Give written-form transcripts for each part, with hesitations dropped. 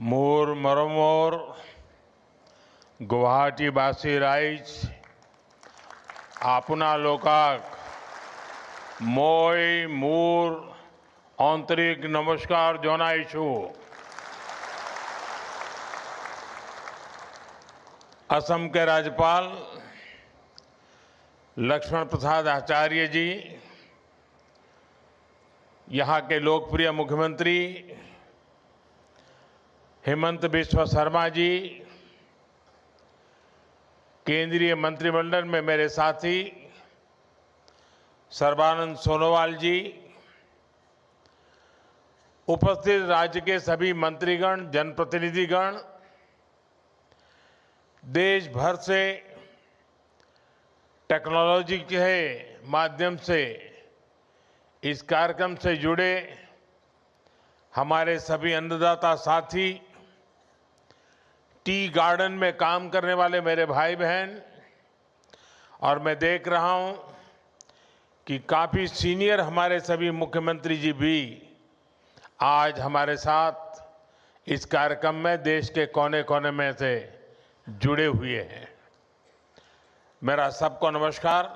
मोर मरमोर गुवाहाटीबासी rise आपनालोकाक मोय मोर आंतरिक नमस्कार जनाइछु। असम के राज्यपाल लक्ष्मण प्रसाद आचार्य जी, यहाँ के लोकप्रिय मुख्यमंत्री हेमंत बिस्वा शर्मा जी, केंद्रीय मंत्रिमंडल में मेरे साथी सर्बानंद सोनोवाल जी, उपस्थित राज्य के सभी मंत्रीगण, जनप्रतिनिधिगण, देश भर से टेक्नोलॉजी के माध्यम से इस कार्यक्रम से जुड़े हमारे सभी अन्नदाता साथी, टी गार्डन में काम करने वाले मेरे भाई बहन, और मैं देख रहा हूं कि काफी सीनियर हमारे सभी मुख्यमंत्री जी भी आज हमारे साथ इस कार्यक्रम में देश के कोने कोने में से जुड़े हुए हैं। मेरा सबको नमस्कार।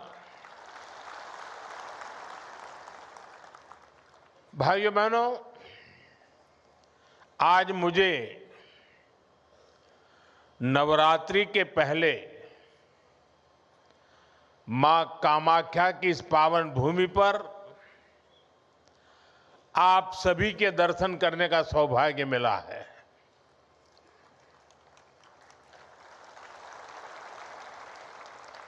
भाइयों बहनों, आज मुझे नवरात्रि के पहले मां कामाख्या की इस पावन भूमि पर आप सभी के दर्शन करने का सौभाग्य मिला है।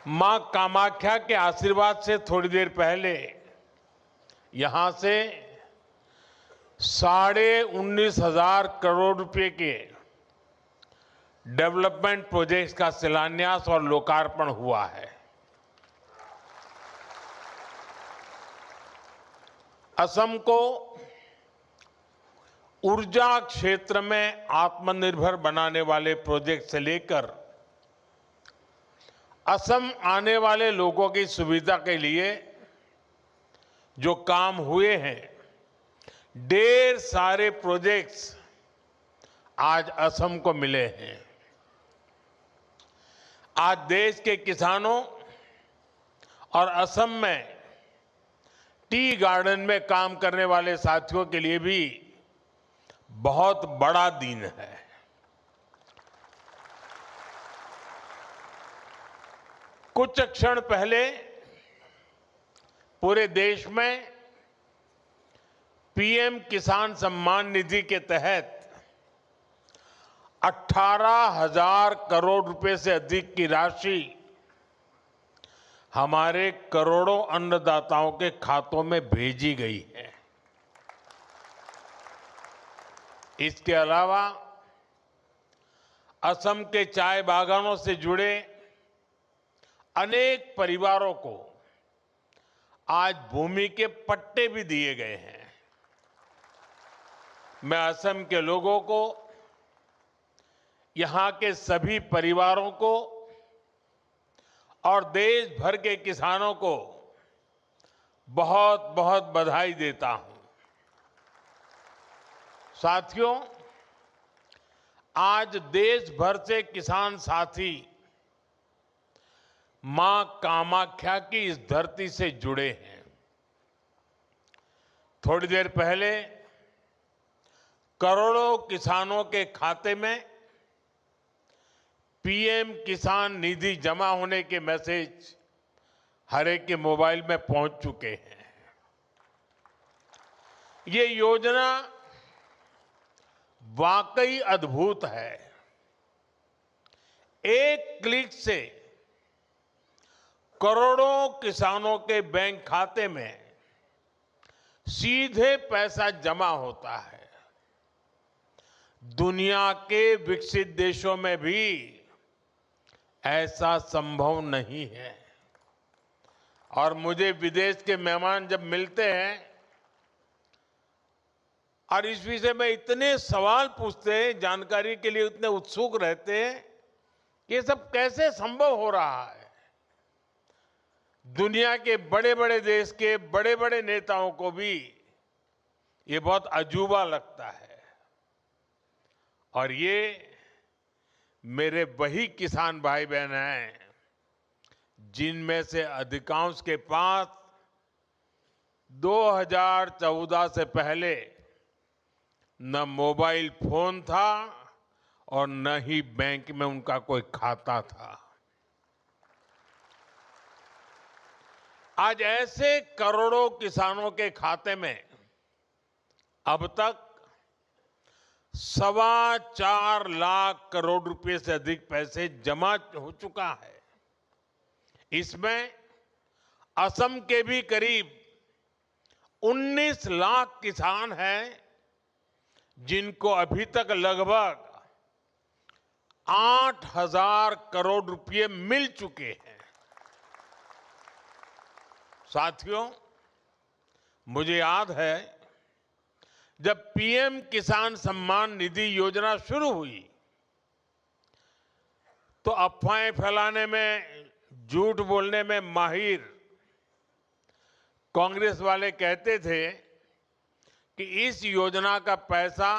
मां कामाख्या के आशीर्वाद से थोड़ी देर पहले यहां से 19,500 करोड़ रुपए के डेवलपमेंट प्रोजेक्ट्स का शिलान्यास और लोकार्पण हुआ है। असम को ऊर्जा क्षेत्र में आत्मनिर्भर बनाने वाले प्रोजेक्ट से लेकर असम आने वाले लोगों की सुविधा के लिए जो काम हुए हैं, ढेर सारे प्रोजेक्ट्स आज असम को मिले हैं। आज देश के किसानों और असम में टी गार्डन में काम करने वाले साथियों के लिए भी बहुत बड़ा दिन है। कुछ क्षण पहले पूरे देश में पीएम किसान सम्मान निधि के तहत 18,000 करोड़ रुपए से अधिक की राशि हमारे करोड़ों अन्नदाताओं के खातों में भेजी गई है। इसके अलावा असम के चाय बागानों से जुड़े अनेक परिवारों को आज भूमि के पट्टे भी दिए गए हैं। मैं असम के लोगों को, यहां के सभी परिवारों को और देश भर के किसानों को बहुत बहुत बधाई देता हूं। साथियों, आज देश भर से किसान साथी मां कामाख्या की इस धरती से जुड़े हैं। थोड़ी देर पहले करोड़ों किसानों के खाते में पीएम किसान निधि जमा होने के मैसेज हर एक के मोबाइल में पहुंच चुके हैं। ये योजना वाकई अद्भुत है। एक क्लिक से करोड़ों किसानों के बैंक खाते में सीधे पैसा जमा होता है। दुनिया के विकसित देशों में भी ऐसा संभव नहीं है। और मुझे विदेश के मेहमान जब मिलते हैं और इस विषय में इतने सवाल पूछते हैं, जानकारी के लिए इतने उत्सुक रहते हैं कि ये सब कैसे संभव हो रहा है। दुनिया के बड़े बड़े देश के बड़े बड़े नेताओं को भी ये बहुत अजूबा लगता है। और ये मेरे वही किसान भाई बहन हैं जिनमें से अधिकांश के पास 2014 से पहले न मोबाइल फोन था और न ही बैंक में उनका कोई खाता था। आज ऐसे करोड़ों किसानों के खाते में अब तक 4.25 लाख करोड़ रुपए से अधिक पैसे जमा हो चुका है। इसमें असम के भी करीब 19 लाख किसान हैं जिनको अभी तक लगभग 8,000 करोड़ रुपए मिल चुके हैं। साथियों, मुझे याद है जब पीएम किसान सम्मान निधि योजना शुरू हुई तो अफवाहें फैलाने में, झूठ बोलने में माहिर कांग्रेस वाले कहते थे कि इस योजना का पैसा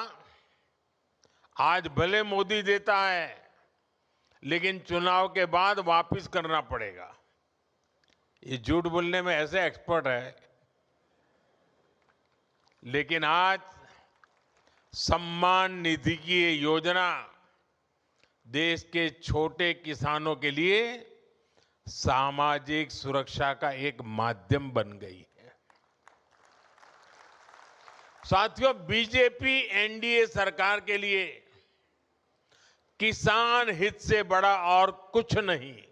आज भले मोदी देता है लेकिन चुनाव के बाद वापस करना पड़ेगा। ये झूठ बोलने में ऐसे एक्सपर्ट है। लेकिन आज सम्मान निधि की ये योजना देश के छोटे किसानों के लिए सामाजिक सुरक्षा का एक माध्यम बन गई है। साथियों, बीजेपी एनडीए सरकार के लिए किसान हित से बड़ा और कुछ नहीं।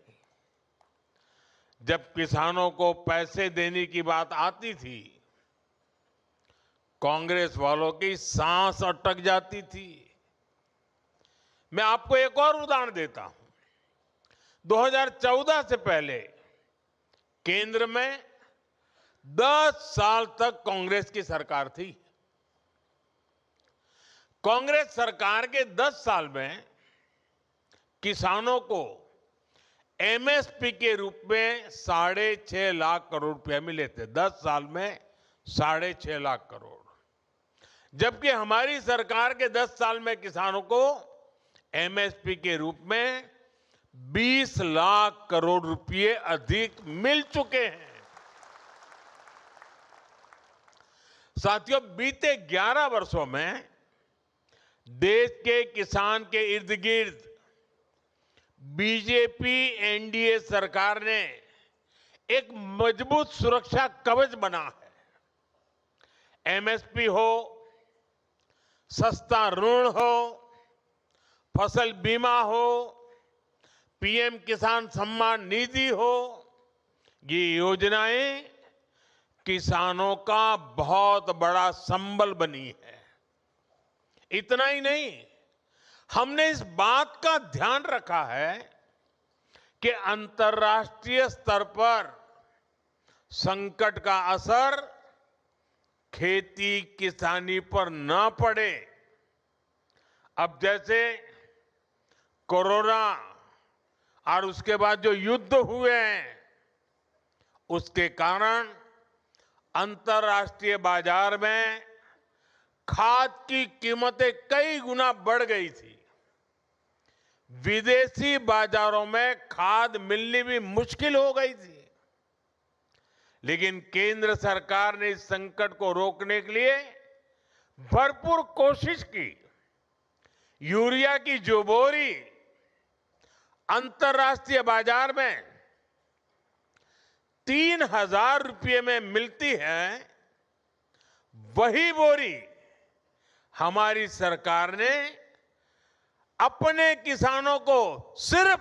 जब किसानों को पैसे देने की बात आती थी, कांग्रेस वालों की सांस अटक जाती थी। मैं आपको एक और उदाहरण देता हूं। 2014 से पहले केंद्र में 10 साल तक कांग्रेस की सरकार थी। कांग्रेस सरकार के 10 साल में किसानों को एमएसपी के रूप में 6.5 लाख करोड़ रुपए मिले थे। 10 साल में 6.5 लाख करोड़। जबकि हमारी सरकार के 10 साल में किसानों को एमएसपी के रूप में 20 लाख करोड़ रुपए अधिक मिल चुके हैं। साथियों, बीते 11 वर्षों में देश के किसान के इर्द गिर्द बीजेपी एनडीए सरकार ने एक मजबूत सुरक्षा कवच बना है। एमएसपी हो, सस्ता ऋण हो, फसल बीमा हो, पीएम किसान सम्मान निधि हो, ये योजनाएं किसानों का बहुत बड़ा संबल बनी है। इतना ही नहीं, हमने इस बात का ध्यान रखा है कि अंतर्राष्ट्रीय स्तर पर संकट का असर खेती किसानी पर न पड़े। अब जैसे कोरोना और उसके बाद जो युद्ध हुए हैं, उसके कारण अंतर्राष्ट्रीय बाजार में खाद की कीमतें कई गुना बढ़ गई थी। विदेशी बाजारों में खाद मिलनी भी मुश्किल हो गई थी। लेकिन केंद्र सरकार ने इस संकट को रोकने के लिए भरपूर कोशिश की। यूरिया की जो बोरी अंतर्राष्ट्रीय बाजार में 3,000 रुपये में मिलती है, वही बोरी हमारी सरकार ने अपने किसानों को सिर्फ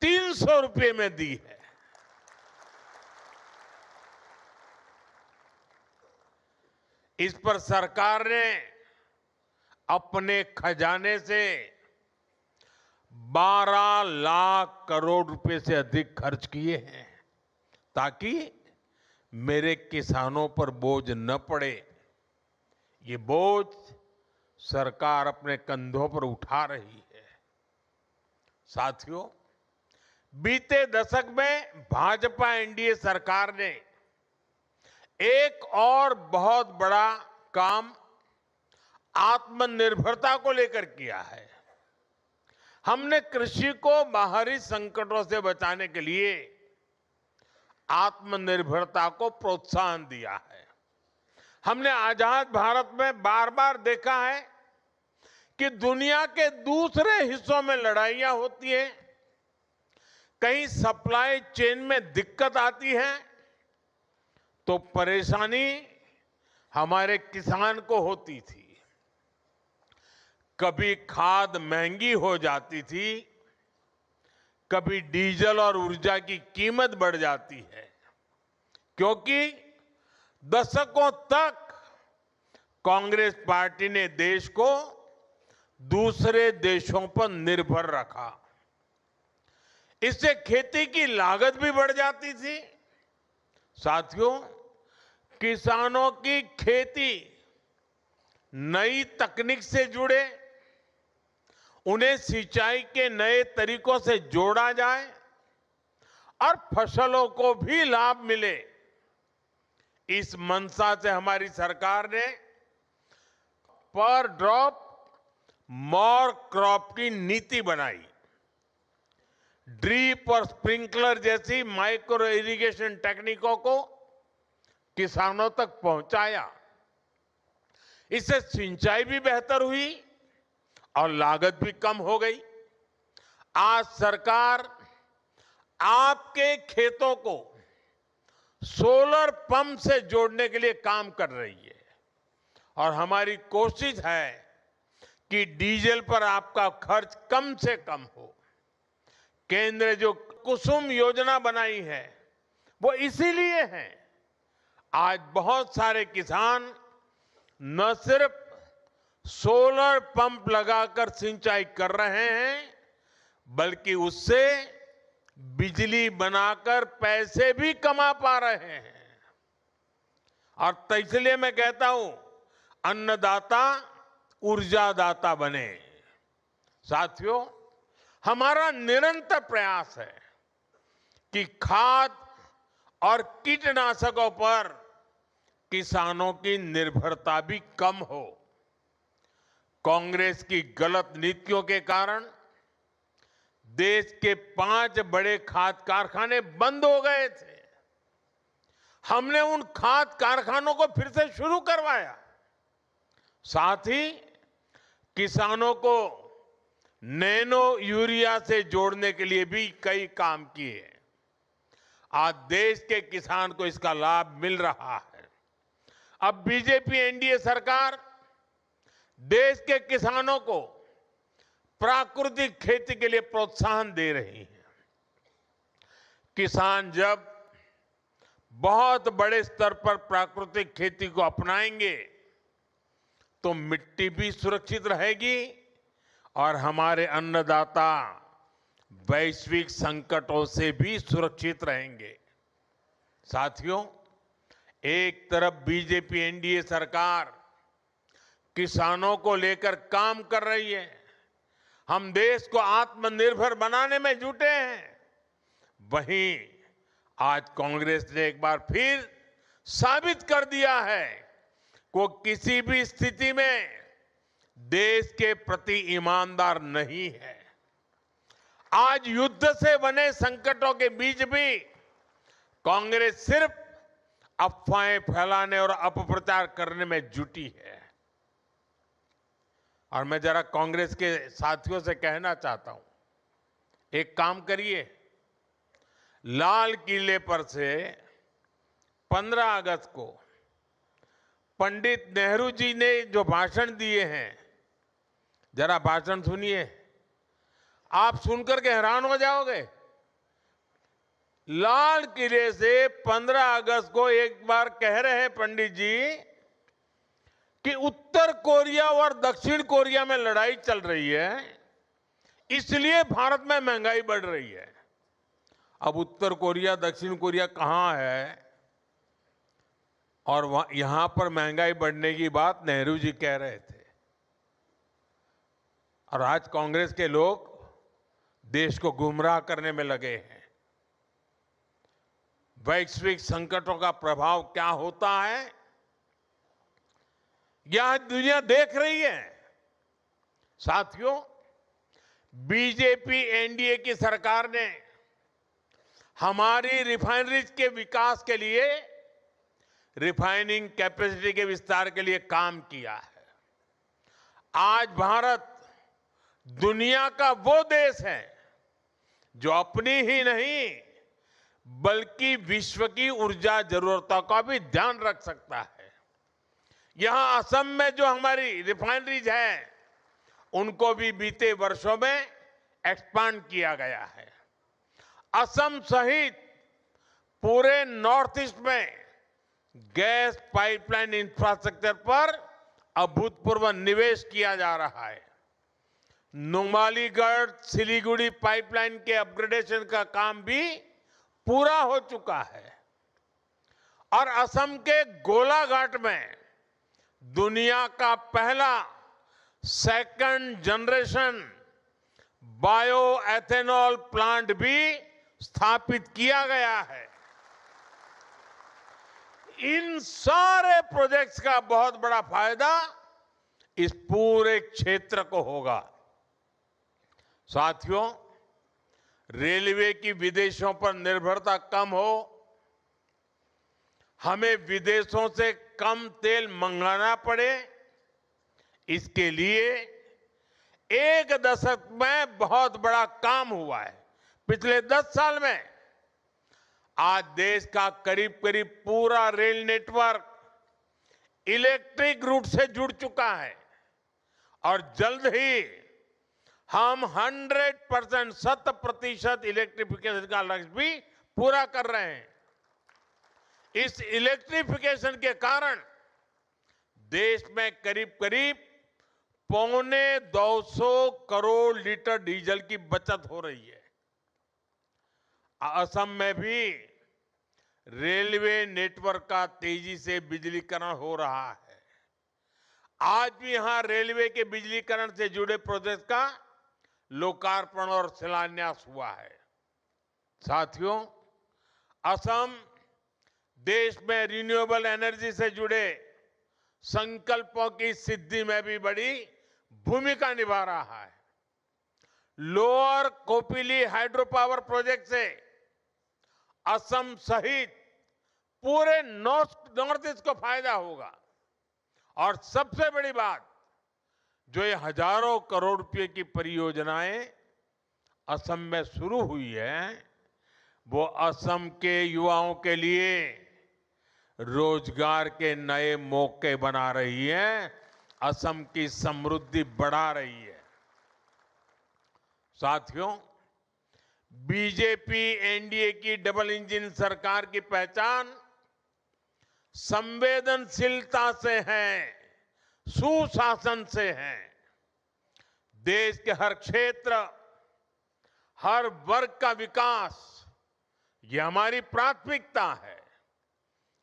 300 रुपये में दी है। इस पर सरकार ने अपने खजाने से 12 लाख करोड़ रुपए से अधिक खर्च किए हैं ताकि मेरे किसानों पर बोझ न पड़े। ये बोझ सरकार अपने कंधों पर उठा रही है। साथियों, बीते दशक में भाजपा एनडीए सरकार ने एक और बहुत बड़ा काम आत्मनिर्भरता को लेकर किया है। हमने कृषि को बाहरी संकटों से बचाने के लिए आत्मनिर्भरता को प्रोत्साहन दिया है। हमने आजाद भारत में बार बार देखा है कि दुनिया के दूसरे हिस्सों में लड़ाइयां होती हैं, कहीं सप्लाई चेन में दिक्कत आती है तो परेशानी हमारे किसान को होती थी। कभी खाद महंगी हो जाती थी, कभी डीजल और ऊर्जा की कीमत बढ़ जाती है, क्योंकि दशकों तक कांग्रेस पार्टी ने देश को दूसरे देशों पर निर्भर रखा। इससे खेती की लागत भी बढ़ जाती थी। साथियों, किसानों की खेती नई तकनीक से जुड़े, उन्हें सिंचाई के नए तरीकों से जोड़ा जाए और फसलों को भी लाभ मिले, इस मंशा से हमारी सरकार ने पर ड्रॉप मोर क्रॉप की नीति बनाई। ड्रिप और स्प्रिंकलर जैसी माइक्रो इरिगेशन टेक्निकों को किसानों तक पहुंचाया। इससे सिंचाई भी बेहतर हुई और लागत भी कम हो गई। आज सरकार आपके खेतों को सोलर पंप से जोड़ने के लिए काम कर रही है और हमारी कोशिश है कि डीजल पर आपका खर्च कम से कम हो। केंद्र ने जो कुसुम योजना बनाई है वो इसीलिए है। आज बहुत सारे किसान न सिर्फ सोलर पंप लगाकर सिंचाई कर रहे हैं, बल्कि उससे बिजली बनाकर पैसे भी कमा पा रहे हैं। और तो इसलिए मैं कहता हूं, अन्नदाता ऊर्जादाता बने। साथियों, हमारा निरंतर प्रयास है कि खाद और कीटनाशकों पर किसानों की निर्भरता भी कम हो। कांग्रेस की गलत नीतियों के कारण देश के 5 बड़े खाद कारखाने बंद हो गए थे। हमने उन खाद कारखानों को फिर से शुरू करवाया। साथ ही किसानों को नैनो यूरिया से जोड़ने के लिए भी कई काम किए। आज देश के किसान को इसका लाभ मिल रहा है। अब बीजेपी एनडीए सरकार देश के किसानों को प्राकृतिक खेती के लिए प्रोत्साहन दे रही है। किसान जब बहुत बड़े स्तर पर प्राकृतिक खेती को अपनाएंगे तो मिट्टी भी सुरक्षित रहेगी और हमारे अन्नदाता वैश्विक संकटों से भी सुरक्षित रहेंगे। साथियों, एक तरफ बीजेपी एनडीए सरकार किसानों को लेकर काम कर रही है, हम देश को आत्मनिर्भर बनाने में जुटे हैं। वहीं आज कांग्रेस ने एक बार फिर साबित कर दिया है कि वो किसी भी स्थिति में देश के प्रति ईमानदार नहीं है। आज युद्ध से बने संकटों के बीच भी कांग्रेस सिर्फ अफवाहें फैलाने और अपप्रचार करने में जुटी है। और मैं जरा कांग्रेस के साथियों से कहना चाहता हूं, एक काम करिए, लाल किले पर से 15 अगस्त को पंडित नेहरू जी ने जो भाषण दिए हैं, जरा भाषण सुनिए, आप सुनकर के हैरान हो जाओगे। लाल किले से 15 अगस्त को एक बार कह रहे हैं पंडित जी कि उत्तर कोरिया और दक्षिण कोरिया में लड़ाई चल रही है, इसलिए भारत में महंगाई बढ़ रही है। अब उत्तर कोरिया दक्षिण कोरिया कहां है और यहां पर महंगाई बढ़ने की बात नेहरू जी कह रहे थे। और आज कांग्रेस के लोग देश को गुमराह करने में लगे हैं। वैश्विक संकटों का प्रभाव क्या होता है, यह दुनिया देख रही है। साथियों, बीजेपी एनडीए की सरकार ने हमारी रिफाइनरीज के विकास के लिए, रिफाइनिंग कैपेसिटी के विस्तार के लिए काम किया है। आज भारत दुनिया का वो देश है जो अपनी ही नहीं बल्कि विश्व की ऊर्जा जरूरतों का भी ध्यान रख सकता है। यहां असम में जो हमारी रिफाइनरीज है, उनको भी बीते वर्षों में एक्सपांड किया गया है। असम सहित पूरे नॉर्थ ईस्ट में गैस पाइपलाइन इंफ्रास्ट्रक्चर पर अभूतपूर्व निवेश किया जा रहा है। नुमालीगढ़ सिलीगुड़ी पाइपलाइन के अपग्रेडेशन का काम भी पूरा हो चुका है और असम के गोलाघाट में दुनिया का पहला second generation bio ethanol plant भी स्थापित किया गया है। इन सारे प्रोजेक्ट्स का बहुत बड़ा फायदा इस पूरे क्षेत्र को होगा। साथियों, रेलवे की विदेशों पर निर्भरता कम हो, हमें विदेशों से कम तेल मंगाना पड़े, इसके लिए एक दशक में बहुत बड़ा काम हुआ है। पिछले 10 साल में आज देश का करीब करीब पूरा रेल नेटवर्क इलेक्ट्रिक रूट से जुड़ चुका है और जल्द ही हम 100% 100% इलेक्ट्रिफिकेशन का लक्ष्य भी पूरा कर रहे हैं। इस इलेक्ट्रिफिकेशन के कारण देश में करीब करीब 250 करोड़ लीटर डीजल की बचत हो रही है। असम में भी रेलवे नेटवर्क का तेजी से बिजलीकरण हो रहा है। आज भी यहां रेलवे के बिजलीकरण से जुड़े प्रोजेक्ट का लोकार्पण और शिलान्यास हुआ है। साथियों, असम देश में रिन्यूएबल एनर्जी से जुड़े संकल्पों की सिद्धि में भी बड़ी भूमिका निभा रहा है। Lower Kopili hydro power project से असम सहित पूरे नॉर्थ ईस्ट को फायदा होगा और सबसे बड़ी बात, जो ये हजारों करोड़ रुपए की परियोजनाएं असम में शुरू हुई है, वो असम के युवाओं के लिए रोजगार के नए मौके बना रही है, असम की समृद्धि बढ़ा रही है। साथियों, बीजेपी एनडीए की डबल इंजन सरकार की पहचान संवेदनशीलता से है, सुशासन से है। देश के हर क्षेत्र, हर वर्ग का विकास, ये हमारी प्राथमिकता है।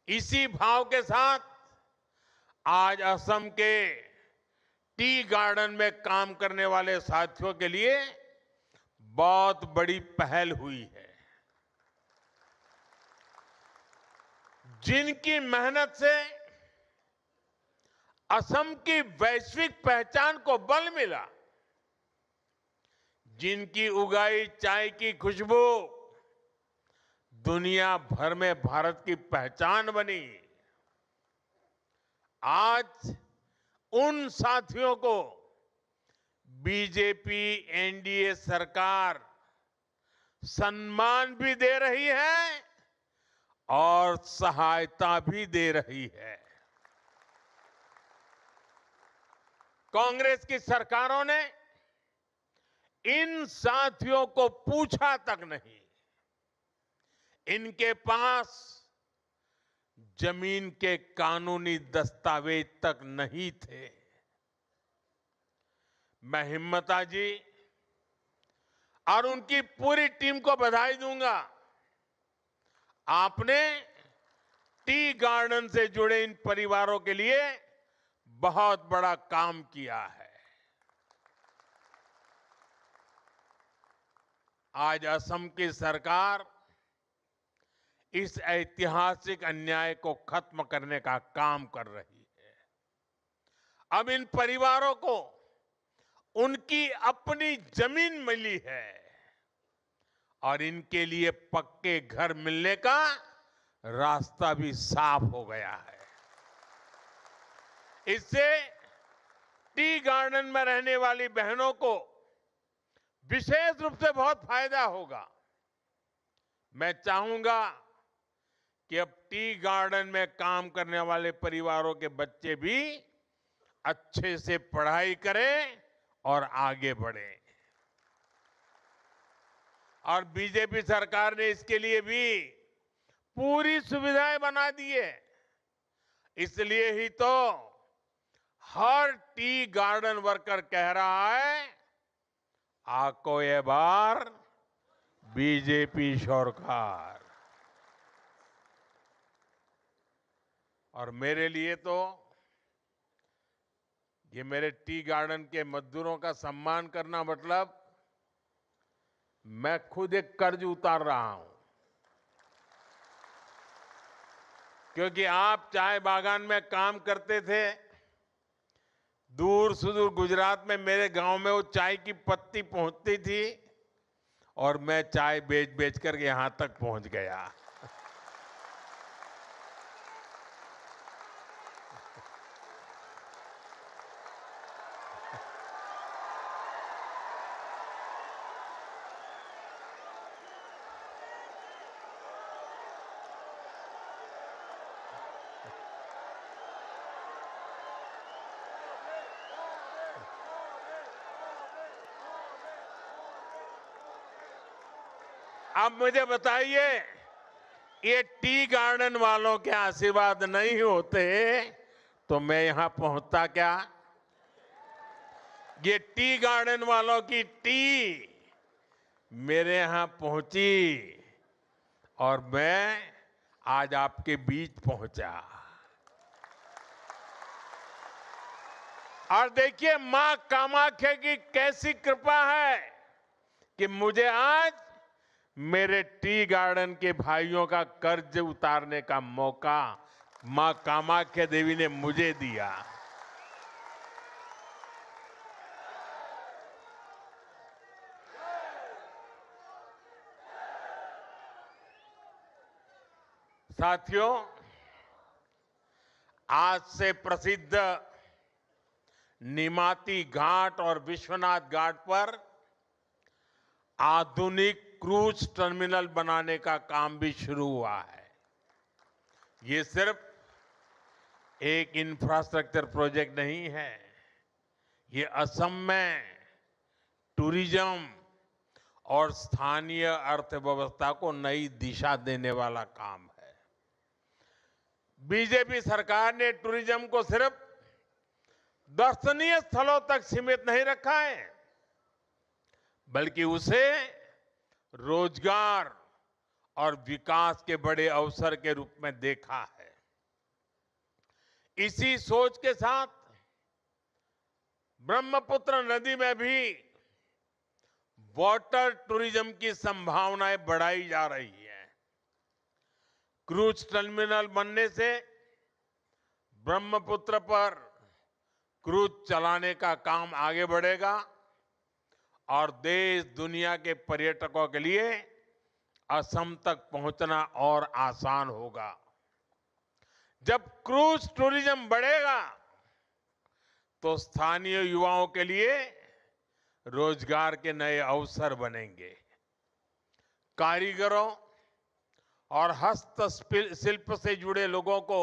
इसी भाव के साथ आज असम के टी गार्डन में काम करने वाले साथियों के लिए बहुत बड़ी पहल हुई है। जिनकी मेहनत से असम की वैश्विक पहचान को बल मिला, जिनकी उगाई चाय की खुशबू दुनिया भर में भारत की पहचान बनी, आज उन साथियों को बीजेपी एनडीए सरकार सम्मान भी दे रही है और सहायता भी दे रही है। कांग्रेस की सरकारों ने इन साथियों को पूछा तक नहीं, इनके पास जमीन के कानूनी दस्तावेज तक नहीं थे। मैं हिम्मता जी और उनकी पूरी टीम को बधाई दूंगा। आपने टी गार्डन से जुड़े इन परिवारों के लिए बहुत बड़ा काम किया है। आज असम की सरकार इस ऐतिहासिक अन्याय को खत्म करने का काम कर रही है। अब इन परिवारों को उनकी अपनी जमीन मिली है और इनके लिए पक्के घर मिलने का रास्ता भी साफ हो गया है। इससे टी गार्डन में रहने वाली बहनों को विशेष रूप से बहुत फायदा होगा। मैं चाहूंगा कि अब टी गार्डन में काम करने वाले परिवारों के बच्चे भी अच्छे से पढ़ाई करें और आगे बढ़ें। और बीजेपी सरकार ने इसके लिए भी पूरी सुविधाएं बना दी है। इसलिए ही तो हर टी गार्डन वर्कर कह रहा है, आको ये बार बीजेपी सरकार। और मेरे लिए तो ये मेरे टी गार्डन के मजदूरों का सम्मान करना मतलब मैं खुद एक कर्ज उतार रहा हूं, क्योंकि आप चाय बागान में काम करते थे। दूर सुदूर गुजरात में मेरे गांव में वो चाय की पत्ती पहुंचती थी और मैं चाय बेच बेच कर यहां तक पहुंच गया। अब मुझे बताइए, ये टी गार्डन वालों के आशीर्वाद नहीं होते तो मैं यहां पहुंचता क्या? ये टी गार्डन वालों की टी मेरे यहां पहुंची और मैं आज आपके बीच पहुंचा। और देखिए मां कामाख्या की कैसी कृपा है कि मुझे आज मेरे टी गार्डन के भाइयों का कर्ज उतारने का मौका मां कामाख्या देवी ने मुझे दिया। साथियों, आज से प्रसिद्ध निमाती घाट और विश्वनाथ घाट पर आधुनिक क्रूज टर्मिनल बनाने का काम भी शुरू हुआ है। ये सिर्फ एक इंफ्रास्ट्रक्चर प्रोजेक्ट नहीं है, ये असम में टूरिज्म और स्थानीय अर्थव्यवस्था को नई दिशा देने वाला काम है। बीजेपी सरकार ने टूरिज्म को सिर्फ दर्शनीय स्थलों तक सीमित नहीं रखा है, बल्कि उसे रोजगार और विकास के बड़े अवसर के रूप में देखा है। इसी सोच के साथ ब्रह्मपुत्र नदी में भी वाटर टूरिज्म की संभावनाएं बढ़ाई जा रही है। क्रूज टर्मिनल बनने से ब्रह्मपुत्र पर क्रूज चलाने का काम आगे बढ़ेगा और देश दुनिया के पर्यटकों के लिए असम तक पहुंचना और आसान होगा। जब क्रूज टूरिज्म बढ़ेगा तो स्थानीय युवाओं के लिए रोजगार के नए अवसर बनेंगे। कारीगरों और हस्तशिल्प से जुड़े लोगों को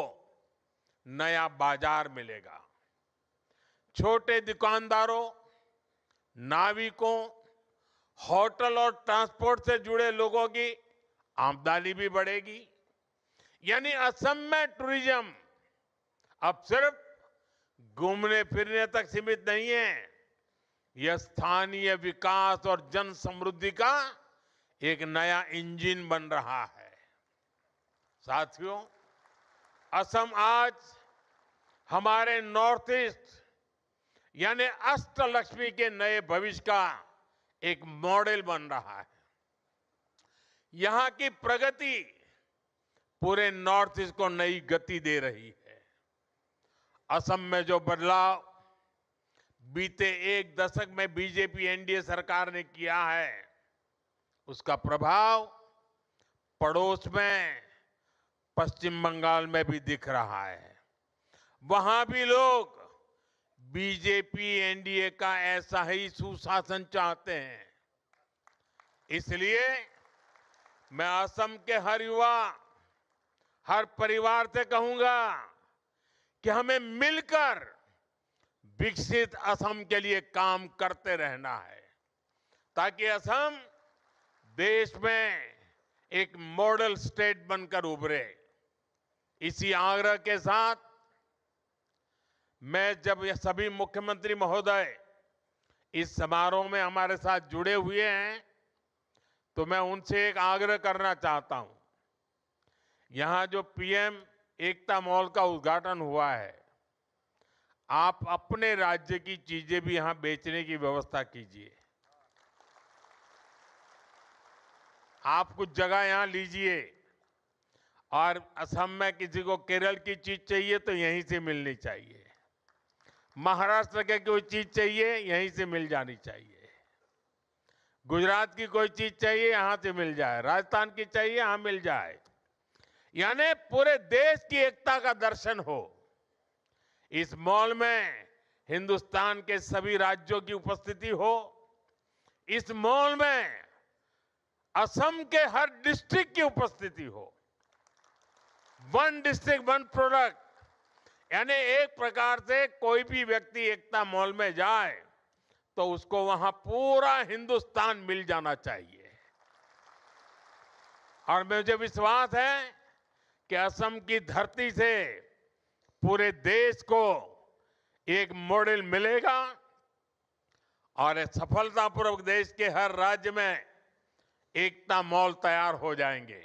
नया बाजार मिलेगा। छोटे दुकानदारों, नाविकों, होटल और ट्रांसपोर्ट से जुड़े लोगों की आमदनी भी बढ़ेगी। यानी असम में टूरिज्म अब सिर्फ घूमने फिरने तक सीमित नहीं है, यह स्थानीय विकास और जन समृद्धि का एक नया इंजन बन रहा है। साथियों, असम आज हमारे नॉर्थ ईस्ट यानी अष्टलक्ष्मी के नए भविष्य का एक मॉडल बन रहा है। यहां की प्रगति पूरे नॉर्थ ईस्ट को नई गति दे रही है। असम में जो बदलाव बीते एक दशक में बीजेपी एनडीए सरकार ने किया है, उसका प्रभाव पड़ोस में पश्चिम बंगाल में भी दिख रहा है। वहां भी लोग बीजेपी एनडीए का ऐसा ही सुशासन चाहते हैं। इसलिए मैं असम के हर युवा, हर परिवार से कहूंगा कि हमें मिलकर विकसित असम के लिए काम करते रहना है, ताकि असम देश में एक मॉडल स्टेट बनकर उभरे। इसी आग्रह के साथ मैं जब ये सभी मुख्यमंत्री महोदय इस समारोह में हमारे साथ जुड़े हुए हैं, तो मैं उनसे एक आग्रह करना चाहता हूं। यहां जो पीएम एकता मॉल का उद्घाटन हुआ है, आप अपने राज्य की चीजें भी यहां बेचने की व्यवस्था कीजिए। आप कुछ जगह यहां लीजिए, और असम में किसी को केरल की चीज चाहिए तो यहीं से मिलनी चाहिए, महाराष्ट्र के कोई चीज चाहिए यहीं से मिल जानी चाहिए, गुजरात की कोई चीज चाहिए यहां से मिल जाए, राजस्थान की चाहिए यहां मिल जाए। यानी पूरे देश की एकता का दर्शन हो। इस मॉल में हिंदुस्तान के सभी राज्यों की उपस्थिति हो। इस मॉल में असम के हर डिस्ट्रिक्ट की उपस्थिति हो। वन डिस्ट्रिक्ट वन प्रोडक्ट, यानी एक प्रकार से कोई भी व्यक्ति एकता मॉल में जाए तो उसको वहां पूरा हिंदुस्तान मिल जाना चाहिए। और मुझे विश्वास है कि असम की धरती से पूरे देश को एक मॉडल मिलेगा, और सफलतापूर्वक देश के हर राज्य में एकता मॉल तैयार हो जाएंगे।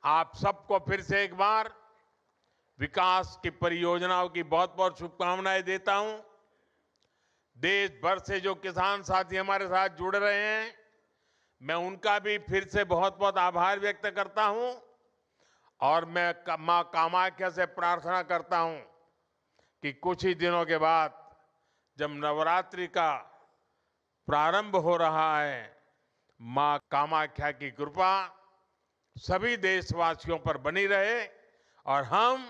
आप सबको फिर से एक बार विकास की परियोजनाओं की बहुत बहुत शुभकामनाएं देता हूं। देश भर से जो किसान साथी हमारे साथ जुड़ रहे हैं, मैं उनका भी फिर से बहुत बहुत आभार व्यक्त करता हूं। और मैं मां कामाख्या से प्रार्थना करता हूं कि कुछ ही दिनों के बाद जब नवरात्रि का प्रारंभ हो रहा है, मां कामाख्या की कृपा सभी देशवासियों पर बनी रहे और हम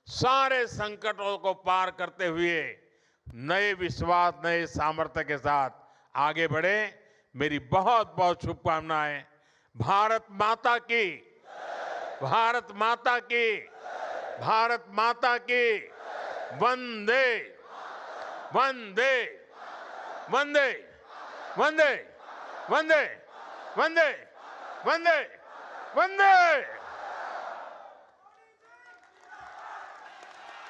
सारे संकटों को पार करते हुए नए विश्वास, नए सामर्थ्य के साथ आगे बढ़े। मेरी बहुत बहुत शुभकामनाएं। भारत माता की, भारत माता की, भारत माता की। वंदे वंदे वंदे वंदे वंदे वंदे वंदे वंदे।